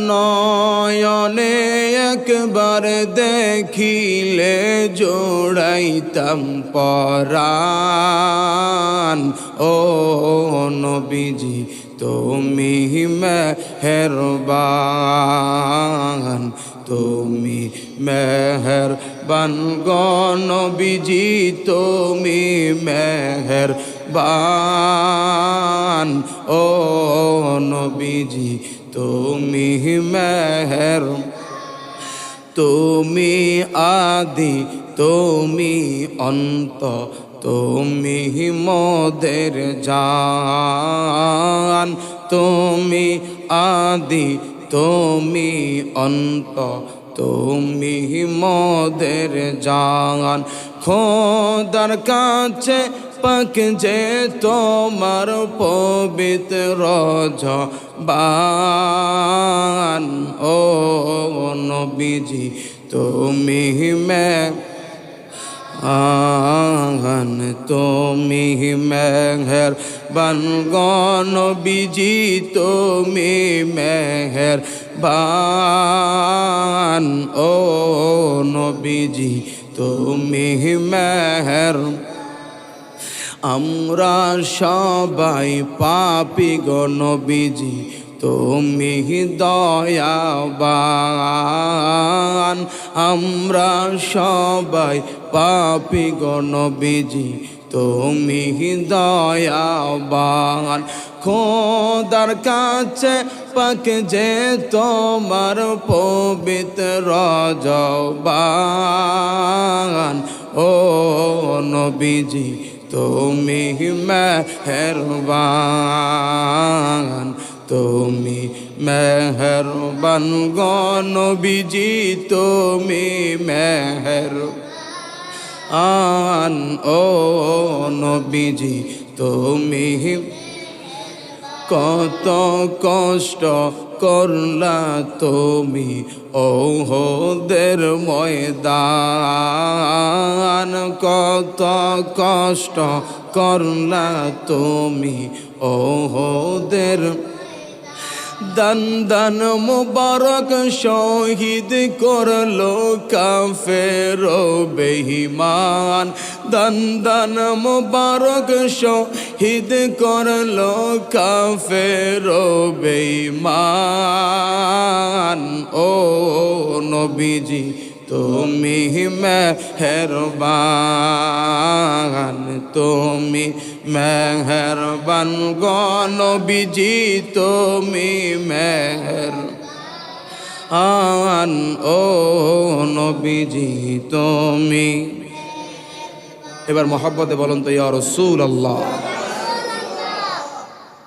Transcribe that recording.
নয়নে একবার দেখিলে জোড়াইতাম পরাণ। ও নবীজি তুমি মেহেরবান, তুমি মেহেরবান গো নবীজি তুমি মেহেরবান। ও নবীজি তুমি মেহের, তুমি আদি তুমি অন্ত, তুমি মোদের জান। তুমি আদি তুমি অন্ত, তুমি মোদের জান। খোদার কাছে পাক যে তোমার পবিত্র জবান। ও নবীজি তুমি মেহেরবান, তুমি মেহেরবান গো নবীজি তুমি মেহেরবান। ও নবীজি তুমি মেহেরবান। আমরা সবাই পাপী গো নবীজি তুমি দয়াবান। আমরা সবাই পাপী গো নবীজি তুমি দয়াবান। খোদার কাছে পাক যে তোমার পবিত্র জবান। ও নবীজি তুমি মেহেরবান, তুমি মেহেরবান গো নবীজি তুমি মেহেরবান। ও নবীজি তুমি কত কষ্ট করলা তুমি ওহদের ময়দান। কত কষ্ট করলা তুমি ওহদের দান দান মুবারক শহীদ করলো কাফের বেঈমান। দান দান মুবারক শহীদ করলো কাফের বেঈমান। ও নবীজি তুমি মেহেরবান, তুমি মেহেরবান গো নবীজি তুমি মেহেরবান। ও নবীজি তুমি, এবার মহব্বতে বলুন তো ইয়া রাসূলুল্লাহ।